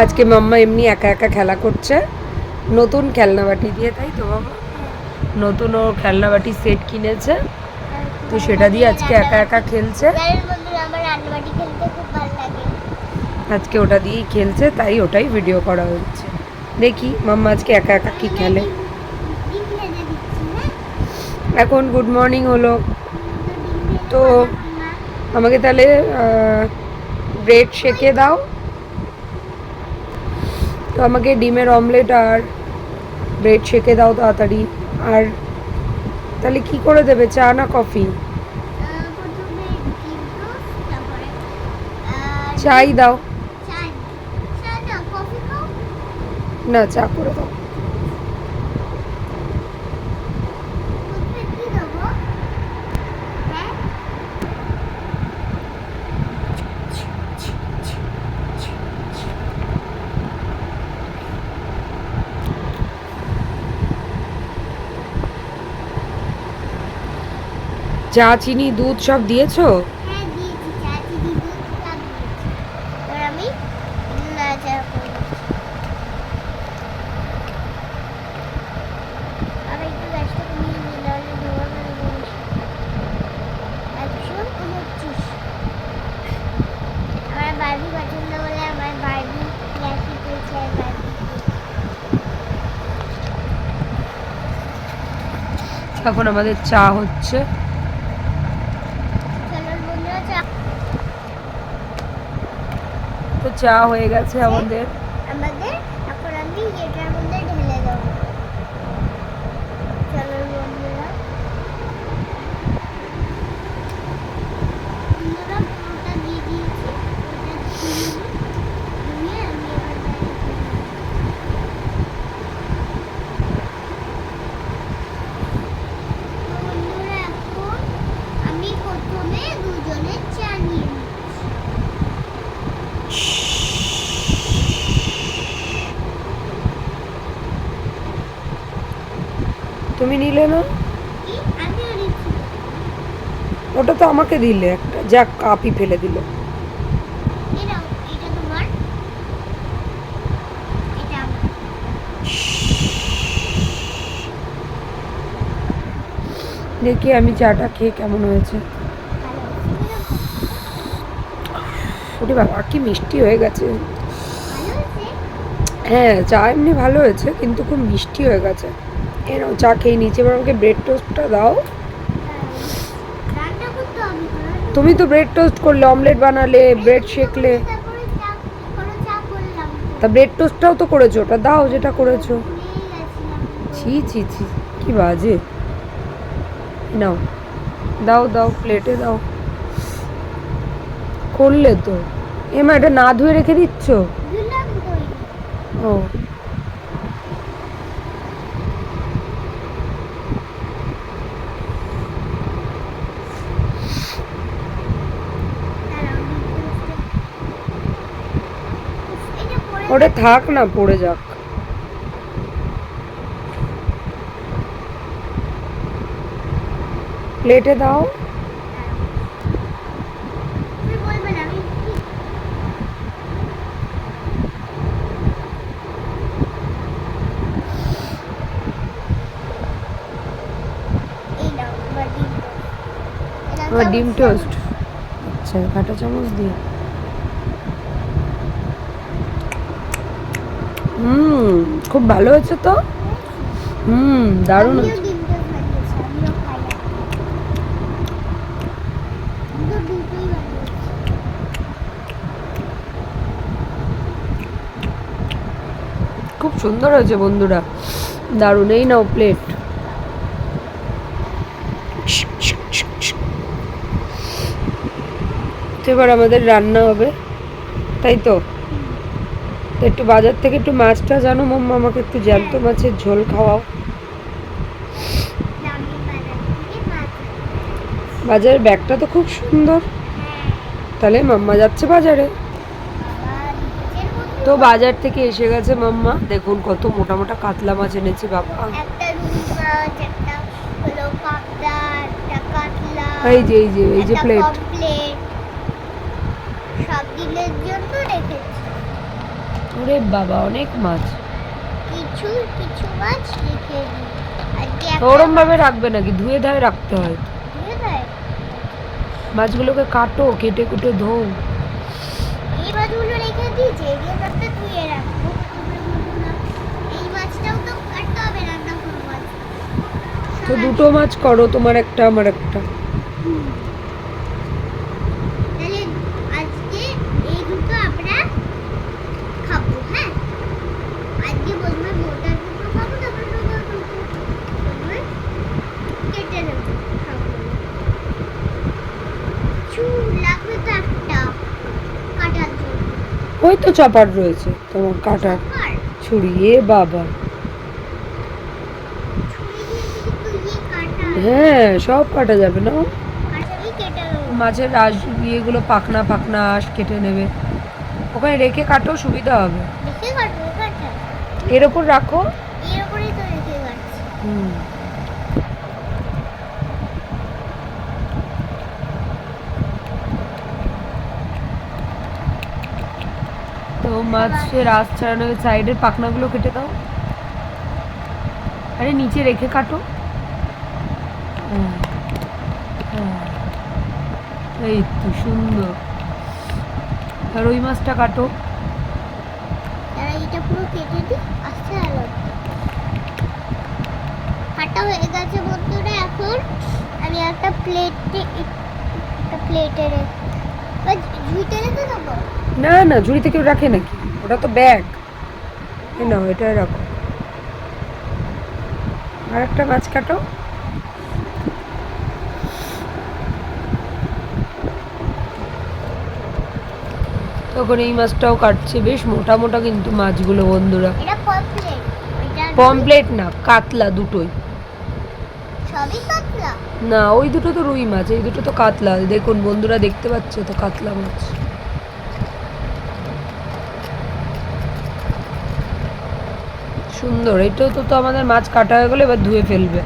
আজকে মাম্মা এমনি একা একা খেলা করছে নতুন খেলনা বাটি দিয়ে, তাই তো বাবা? নতুন ও খেলনা বাটি সেট কিনেছে, তো সেটা দিয়ে আজকে একা একা খেলছে। আজকে ওটা দিয়েই খেলছে, তাই ওটাই ভিডিও করা হচ্ছে। দেখি মাম্মা আজকে একা একা কি খেলে। এখন গুড মর্নিং হলো, তো আমাকে তাহলে ব্রেড সেকে দাও। তো আমাকে ডিমের অমলেট আর ব্রেড সেকে দাও তাড়াতাড়ি। আর তাহলে কি করে দেবে, চা না কফি? চাই দাও না, চা করে দাও। চা চিনি দুধ সব দিয়েছো? এখন আমাদের চা হচ্ছে। তো চা হয়ে গেছে আমাদের। এখন আমি এটার মধ্যে ঢেলে দেবো। চলো বন্ধুরা, পুরোটা দিয়ে দিয়েছি। বন্ধুরা, এখন আমি প্রথমে দুজনের চা নিয়ে তুমি নিলে না? আমিও নিচ্ছি। ওটা তো আমাকে দিলে একটা, যা কাপই ফেলে দিল। এটা তোমার, এটা আমার। দেখি আমি চাটা খেয়ে কেমন হয়েছে। ওরে বাবা কি মিষ্টি হয়ে গেছে। হ্যাঁ, চা এমনি ভালো হয়েছে, কিন্তু খুব মিষ্টি হয়ে গেছে। এরাও চা খেয়ে নিচে, এবার আমাকে ব্রেড টোস্টটা দাও। তুমি তো ব্রেড টোস্ট করলে, অমলেট বানালে, ব্রেড শেকলে, তা ব্রেড টোস্টটাও তো করেছো, ওটা দাও যেটা করেছো। ছি ছি ছি, কি বাজে। নাও দাও দাও, প্লেটে দাও। করলে তো এমা, এটা না ধুয়ে রেখে দিচ্ছ? ও ওটা থাক না, পড়ে যাক। প্লেটে দাও। আমার ডিম টোস্ট, আচ্ছা কাঁটা চামচ দিয়ে। খুব ভালো হয়েছে তো। দারুণ হয়েছে। খুব সুন্দর হয়েছে বন্ধুরা, দারুণ। এই নাও প্লেট। এবার আমাদের রান্না হবে, তাই তো? একটু বাজার থেকে একটু মাছটা জানো মাম্মা, আমাকে একটু জ্যান্ত মাছের ঝোল খাওয়াও। বাজারের ব্যাগটা তো খুব সুন্দর। তাহলে মাম্মা যাচ্ছে বাজারে। তো বাজার থেকে এসে গেছে মাম্মা, দেখুন কত মোটা মোটা কাতলা মাছ এনেছে বাবা। এই যে এই যে এই যে প্লেট। সব দিনের জন্য রেখেছি। ওরে বাবা, অনেক মাছ। কিছু কিছু মাছ রেখে দিই। আজকে ওরম ভাবে রাখবে নাকি? ধুয়ে ধায়ে রাখতে হয়। ধুয়ে দেয়। মাছগুলোকে কাটো, কেটে কুটে ধোও। এই মাছগুলো রেখে দিয়েছি, এই মাছটা ধুয়ে রাখবো। এই মাছটাও তো কাটতে হবে, রান্না করবো মাছ। তো দুটো মাছ করো, তোমার একটা আমার একটা। তাহলে আজকে এই দুটো আমরা খাবো, হ্যাঁ? আজকে প্রথমে মোটা দুটো খাবো, তারপরে ডোবা দুটো। প্রথমে কেটে নেবো, খাবো। চুল লাগবে তো একটা কাটার জন্য। ওই তো চপার রয়েছে তোমার কাটার আর ছুরি। এ বাবা, ছুরি দিয়ে কিন্তু কাটা হ্যাঁ সব কাটা যাবে না। কাটাই কেটে নেবো। মাছের আঁশ ইয়েগুলো, পাখনা পাখনা আঁশ কেটে নেবে, ওখানে রেখে কাটো, সুবিধা হবে। দেখে কাটবো, কাটা এর ওপর রাখো। এর উপরেই তো রেখে কাটছি। হুম। তো মাছের আঁশ ছাড়ানো, সাইডের পাখনাগুলো কেটে দাও। আরে নিচে রেখে কাটো। হ্যাঁ, হ্যাঁ, এই তো সুন্দর। আর ওই মাছটা কাটো। তারা এটা পুরো কেটে দিই, আস্তে আলো কাটা হয়ে গেছে বন্ধুরা। এখন আমি একটা প্লেটে ঝুইতে রেখে দেবো। না না, ঝুড়িতে কেউ রাখে নাকি? ওটা তো ব্যাগ। এ নাও, এটা রাখো। আর একটা মাছ কাটো। তখন এই মাছটাও কাটছে, বেশ মোটা মোটা কিন্তু মাছগুলো বন্ধুরা। এটা পমফ্লেট, এটা পমপ্লেট না, কাতলা দুটোই। সবই কাতলা। না, ওই দুটো তো রুই মাছ, এই দুটো তো কাতলা। দেখুন বন্ধুরা, দেখতে পাচ্ছে তো কাতলা মাছ। সুন্দর। এটাও তো আমাদের মাছ কাটা হয়ে গেলে এবার ধুয়ে ফেলবে।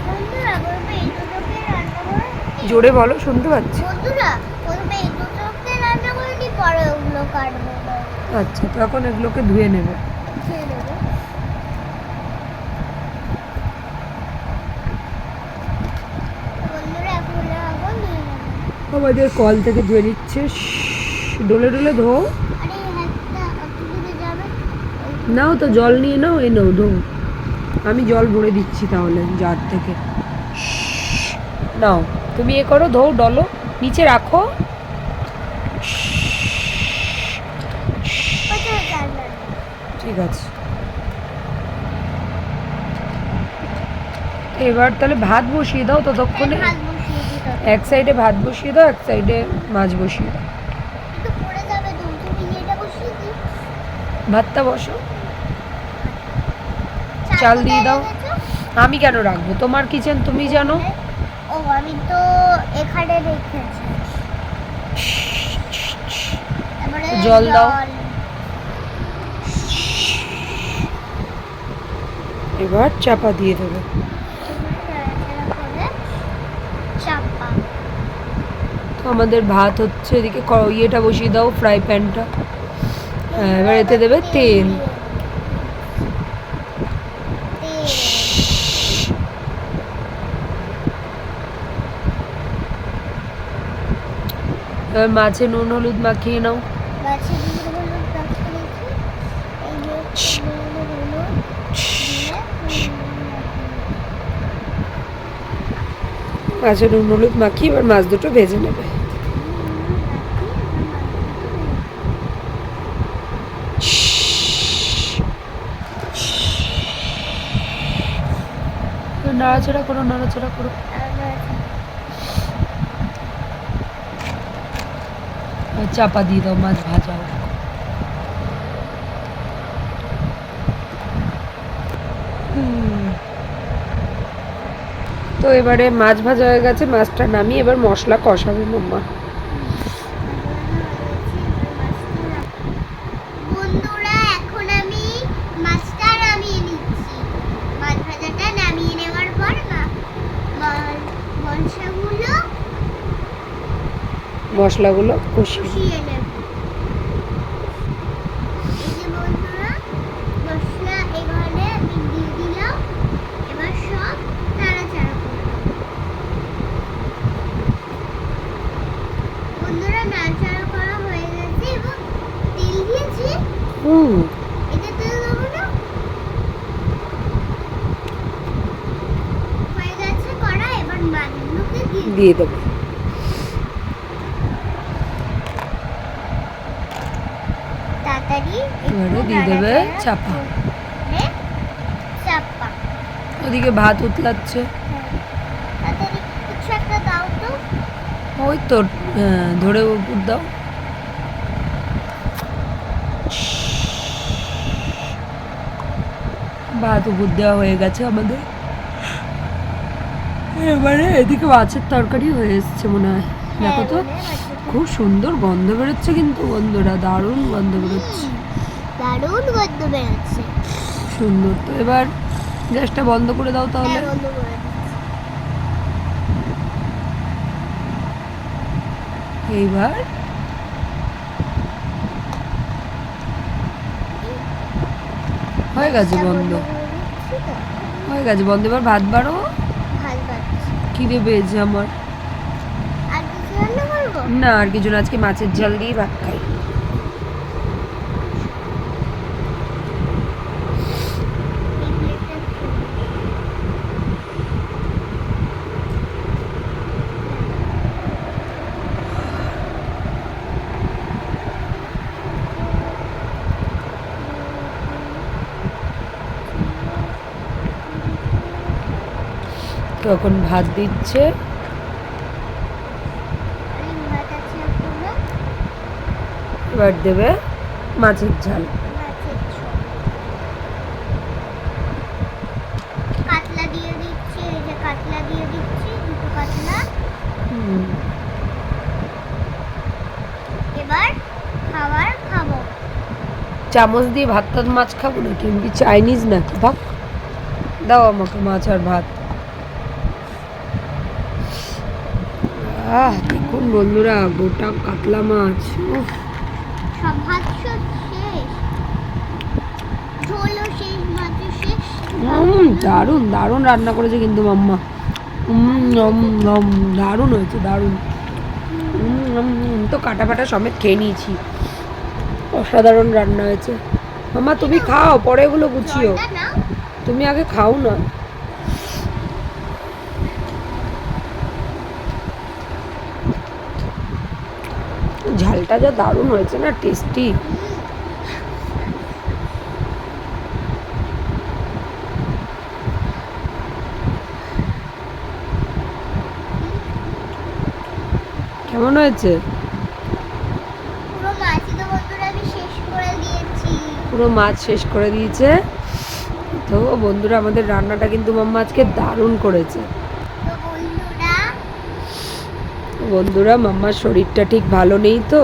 বন্ধুরা বলবে এই দুটোকে রান্না করে। জোরে বলো, শুনতে পাচ্ছি। বন্ধুরা বলবে এই দুটোকে রান্না করে কি পরে ওগুলো কাটবো। আচ্ছা, তখন এগুলোকে ধুয়ে নেবে। খেয়ে দেবো। বন্ধুরা এখন আগুন দিয়ে দেবো। আমাদের কল থেকে ধুয়ে নিচ্ছে। ডলে ডলে ধো। আরে হাতটা আপনি দিকে যাবে। নাও তো, জল নিয়ে নাও, এ নাও ধো। আমি জল ভরে দিচ্ছি তাহলে জার থেকে। নাও, তুমি এ করো, ধো, ডলো, নিচে রাখো। কোথায় যাবে? ঠিক আছে। এবার তাহলে ভাত বসিয়ে দাও ততক্ষণে। ভাত বসিয়ে দিতে হবে। এক সাইডে ভাত বসিয়ে দাও, এক সাইডে মাছ বসিয়ে দাও। একটু পড়ে যাবে, তুমি এটা বসিয়ে দিই। ভাতটা বসো, চাল দিয়ে দাও। আমি কেন রাখবো? তোমার কিচেন, তুমি জানো। ও আমি তো এখানে রেখেছি। তারপরে জল দাও। এবার চাপা দিয়ে দেবে। চাপা। তো আমাদের ভাত হচ্ছে, এদিকে ইয়েটা বসিয়ে দাও, ফ্রাই প্যানটা। হ্যাঁ, এবার এতে দেবে তেল। এবার মাছে নুন হলুদ মাখিয়ে নাও। মাছে নুন হলুদ মাখিয়ে রেখে এই যে নুন হলুদ দিয়ে মাছে নুন হলুদ মাখিয়ে এবার মাছ দুটো ভেজে নেবে। নাড়াচাড়া করো, নাড়াচাড়া করো। চাপা দিয়ে দাও, মাছ ভাজা হোক। তো এবারে মাছ ভাজা হয়ে গেছে, মাছটা নামিয়ে এবার মশলা কষাবে মাম্মা। বন্ধুরা এখন আমি মাছটা নামিয়ে নিচ্ছি। মাছ ভাজাটা নামিয়ে নেওয়ার পর মশলাগুলো কষিয়ে কষিয়ে নেব। দিয়ে দেবো। তাড়াতাড়ি এবারে দিয়ে দেবে চাপা। চাপা। ওদিকে ভাত উতলাচ্ছে। তাড়াতাড়ি কিছু একটা দাও তো। ওই তো ধরে উপর দাও। ভাত উপর দেওয়া হয়ে গেছে আমাদের। এবারে এদিকে মাছের তরকারি হয়ে এসছে মনে হয়। দেখো তো খুব সুন্দর গন্ধ বেরোচ্ছে, কিন্তু বন্ধুরা দারুণ গন্ধ বেরোচ্ছে, দারুণ গন্ধ বেরোচ্ছে। সুন্দর। তো এবার গ্যাসটা বন্ধ করে দাও তাহলে। হ্যাঁ, বন্ধ করে দিচ্ছি। এইবার হয়ে গেছে বন্ধ, দিচ্ছি তো। হয়ে গেছে বন্ধ। এবার ভাত বাড়ো, ভাত বাড়ছি। খিদে পেয়েছে আমার। আর কিছু রান্না করবো? না আর কিছু না, আজকে মাছের ঝাল দিয়ে ভাত খাই। এই প্লেটটা তখন ভাত দিচ্ছে, আরে ভাত আছে এখনো। এবার দেবে মাছের ঝাল। মাছের ঝোল। কাতলা দিয়ে দিচ্ছি, এই যে কাতলা দিয়ে দিচ্ছি, দুটো কাতলা। এবার খাবো। চামচ দিয়ে ভাত টাত মাছ খাবো নাকি? আমি কি চাইনিজ নাকি? ভাত দাও আমাকে মাছ আর ভাত। দেখুন বন্ধুরা, গোটা কাতলা মাছ। উফ, সব ভাত সব শেষ, ঝোলও শেষ, মাছও শেষ। দারুণ দারুণ রান্না করেছে কিন্তু মাম্মা। দারুণ হয়েছে, দারুণ। তো কাটা ফাটা সমেত খেয়ে নিয়েছি, অসাধারণ রান্না হয়েছে। মাম্মা তুমি খাও, পরে এগুলো গুছিও। জলটা নাও। তুমি আগে খাও না। ঝালটা যা দারুণ হয়েছে না, টেস্টি। কেমন হয়েছে? পুরো মাছই তো বন্ধুরা আমি শেষ করে দিয়েছি। পুরো মাছ শেষ করে দিয়েছে। তো বন্ধুরা আমাদের রান্নাটা কিন্তু মাম্মা আজকে দারুণ করেছে। তো বন্ধুরা মাম্মার শরীরটা ঠিক ভালো নেই, তো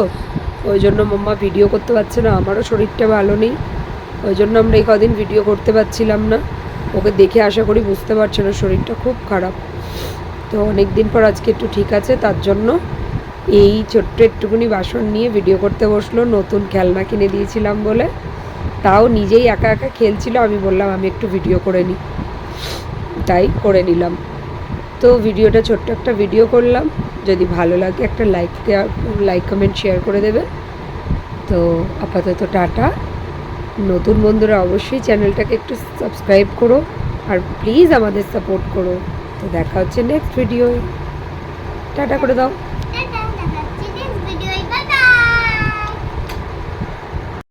ওই জন্য মাম্মা ভিডিও করতে পারছে না। আমারও শরীরটা ভালো নেই, ওই জন্য আমরা এই কদিন ভিডিও করতে পারছিলাম না। ওকে দেখে আশা করি বুঝতে পারছো না, শরীরটা খুব খারাপ। তো অনেক দিন পর আজকে একটু ঠিক আছে, তার জন্য এই ছোট্ট একটুকুনি বাসন নিয়ে ভিডিও করতে বসলো। নতুন খেলনা কিনে দিয়েছিলাম বলে, তাও নিজেই একা একা খেলছিল। আমি বললাম আমি একটু ভিডিও করে নিই, তাই করে নিলাম। তো ভিডিওটা ছোট্ট একটা ভিডিও করলাম। যদি ভালো লাগে একটা লাইক কমেন্ট শেয়ার করে দেবে। তো আপাতত টাটা। নতুন বন্ধুরা অবশ্যই চ্যানেলটাকে একটু সাবস্ক্রাইব করো, আর প্লিজ আমাদের সাপোর্ট করো। তো দেখা হচ্ছে নেক্সট ভিডিওয়। টাটা করে দাও।